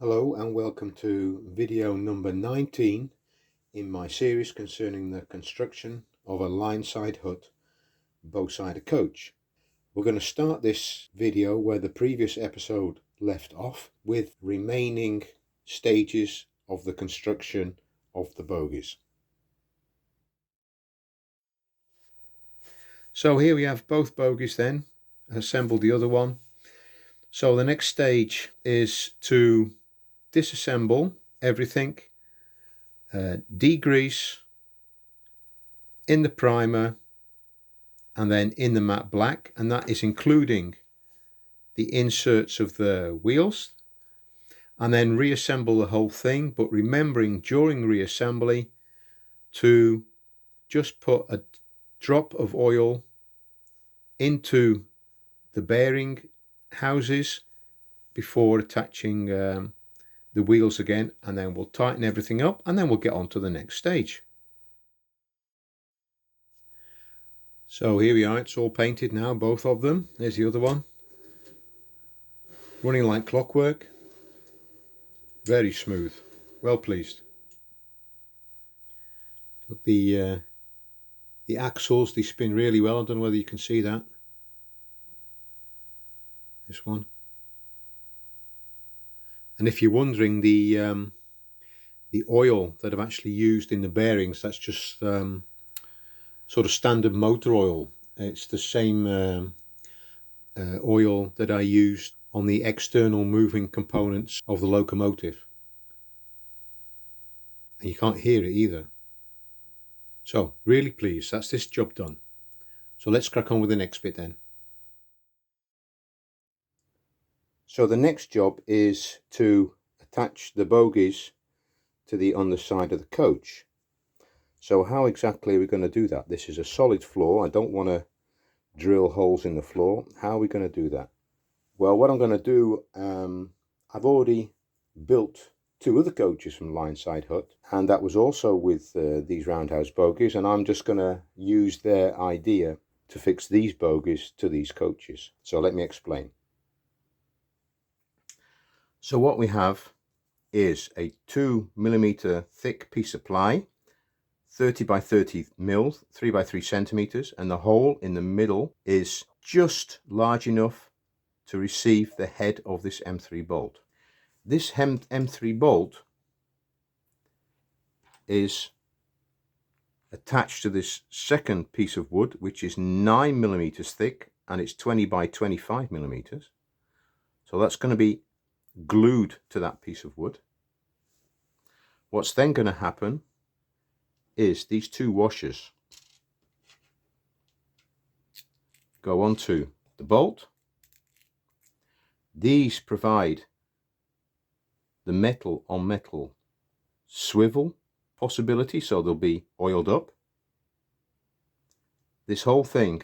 Hello and welcome to video number 19 in my series concerning the construction of a Lineside Hut Bowsider coach. We're going to start this video where the previous episode left off with remaining stages of the construction of the bogies. So here we have both bogies then, assembled the other one. So the next stage is to disassemble everything, degrease in the primer and then in the matte black, and that is including the inserts of the wheels, and then reassemble the whole thing, but remembering during reassembly to just put a drop of oil into the bearing houses before attaching the wheels again, and then we'll tighten everything up and then we'll get on to the next stage. So here we are, it's all painted now, both of them. There's the other one, running like clockwork, very smooth, well pleased. The axles, they spin really well. I don't know whether you can see that. This one. And if you're wondering, the oil that I've actually used in the bearings, that's just sort of standard motor oil. It's the same oil that I used on the external moving components of the locomotive. And you can't hear it either. So, really pleased, that's this job done. So let's crack on with the next bit then. So the next job is to attach the bogies to the underside of the coach. So how exactly are we going to do that? This is a solid floor. I don't want to drill holes in the floor. How are we going to do that? Well, what I'm going to do, I've already built two other coaches from Lineside Hut, and that was also with these roundhouse bogies, and I'm just going to use their idea to fix these bogies to these coaches. So let me explain. So what we have is a 2mm thick piece of ply, 30 by 30 mil, 3 by 3 centimeters, and the hole in the middle is just large enough to receive the head of this M3 bolt. This M3 bolt is attached to this second piece of wood, which is 9mm thick, and it's 20 by 25mm. So that's going to be glued to that piece of wood. What's then going to happen is these two washers go onto the bolt. These provide the metal on metal swivel possibility, so they'll be oiled up. This whole thing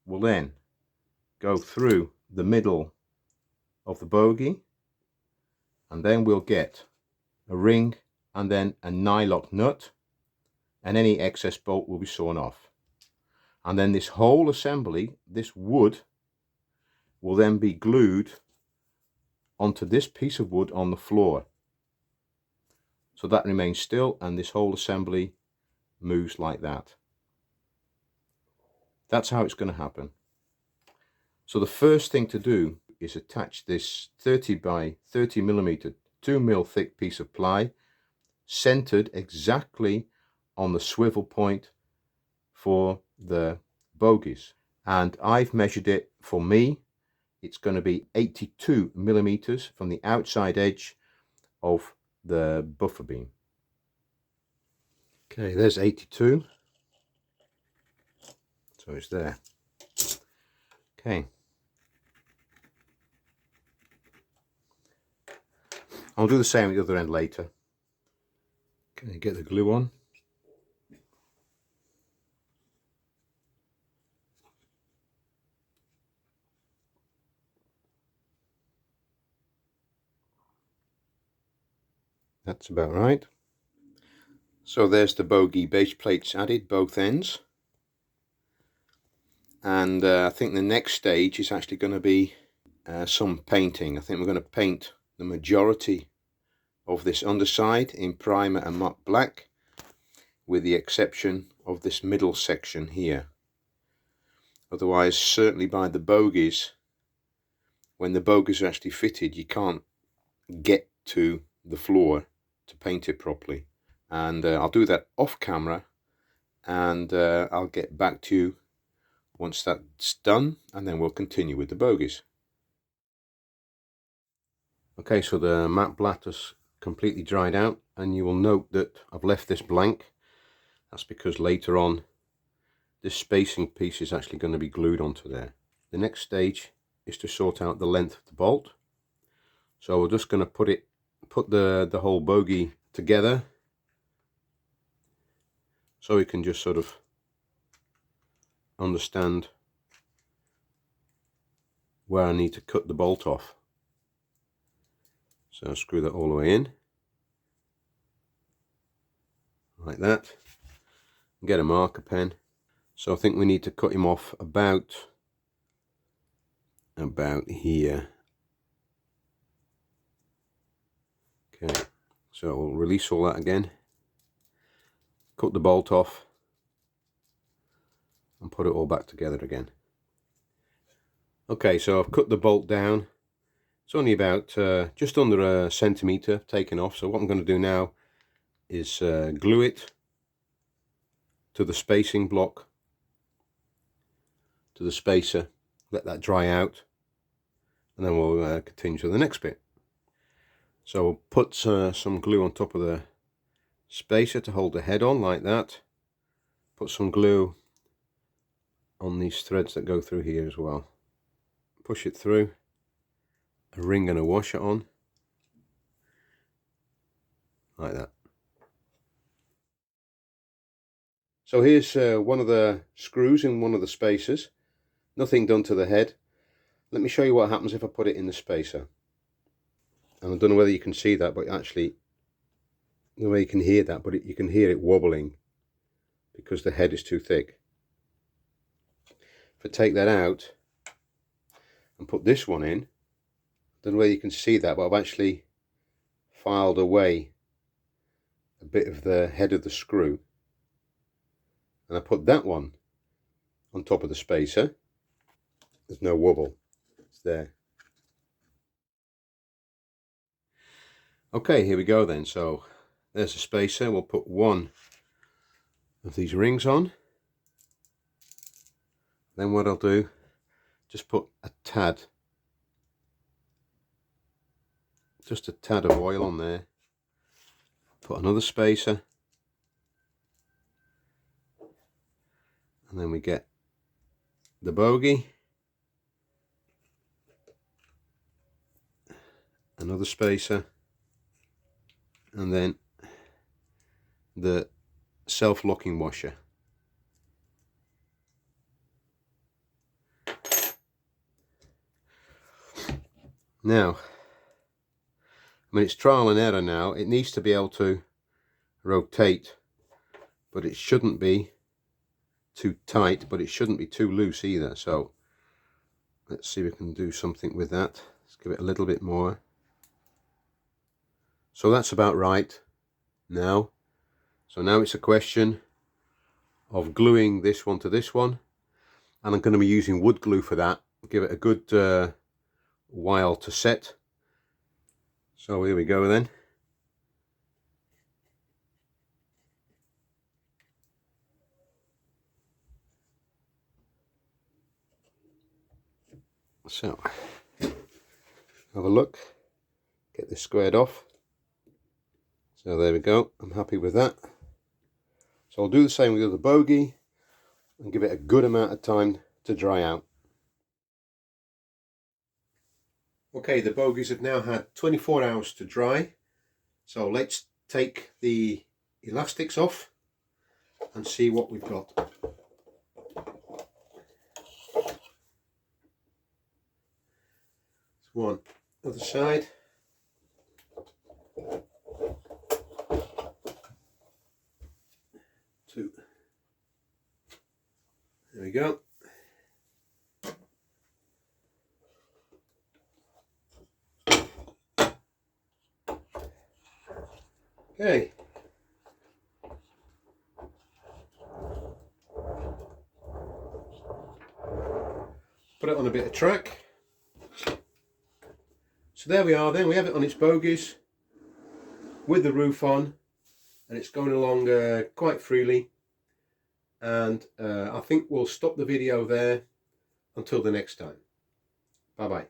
will then go through the middle of the bogie, and then we'll get a ring and then a nylock nut, and any excess bolt will be sawn off. And then this whole assembly, this wood, will then be glued onto this piece of wood on the floor. So that remains still, and this whole assembly moves like that. That's how it's going to happen. So the first thing to do is attach this 30 by 30mm 2mm thick piece of ply, centered exactly on the swivel point for the bogies. And I've measured it, for me, it's going to be 82mm from the outside edge of the buffer beam. Okay, there's 82. So it's there. Okay. I'll do the same at the other end later. Okay, get the glue on. That's about right. So there's the bogie base plates added, both ends. And I think the next stage is actually going to be some painting. I think we're going to paint the majority of this underside in primer and matte black, with the exception of this middle section here. Otherwise, certainly by the bogies, when the bogies are actually fitted, you can't get to the floor to paint it properly. And I'll do that off camera, and I'll get back to you once that's done, and then we'll continue with the bogies. Okay, so the matte black has completely dried out, and you will note that I've left this blank. That's because later on this spacing piece is actually going to be glued onto there. The next stage is to sort out the length of the bolt. So we're just going to put the whole bogie together, so we can just sort of understand where I need to cut the bolt off. So I'll screw that all the way in, like that, and get a marker pen. So I think we need to cut him off about here. Okay, so we'll release all that again, cut the bolt off, and put it all back together again. Okay, so I've cut the bolt down. It's only about just under a centimetre taken off. So what I'm going to do now is glue it to the spacing block, to the spacer, let that dry out, and then we'll continue to the next bit. So we'll put some glue on top of the spacer to hold the head on, like that. Put some glue on these threads that go through here as well. Push it through, a ring and a washer on, like that. So here's one of the screws in one of the spacers. Nothing done to the head. Let me show you what happens if I put it in the spacer. And I don't know whether you can see that, but actually, the way you can hear that, but you can hear it wobbling because the head is too thick. If I take that out and put this one in, I don't know whether you can see that, but I've actually filed away a bit of the head of the screw, and I put that one on top of the spacer. There's no wobble, it's there. Okay, here we go then. So there's a spacer. We'll put one of these rings on. Then what I'll do, just put a tad, just a tad of oil on there. Put another spacer, and then we get the bogie, another spacer, and then the self-locking washer. Now, I mean, it's trial and error now. It needs to be able to rotate, but it shouldn't be too tight, but it shouldn't be too loose either. So let's see if we can do something with that. Let's give it a little bit more. So that's about right now. So now it's a question of gluing this one to this one, and I'm going to be using wood glue for that. Give it a good while to set. So here we go then. So have a look, get this squared off. So there we go, I'm happy with that. So I'll do the same with the other bogie and give it a good amount of time to dry out. Okay, the bogies have now had 24 hours to dry. So let's take the elastics off and see what we've got. One other side. Two. There we go. Okay. Put it on a bit of track. So there we are then, we have it on its bogies with the roof on, and it's going along quite freely. And I think we'll stop the video there until the next time. Bye bye.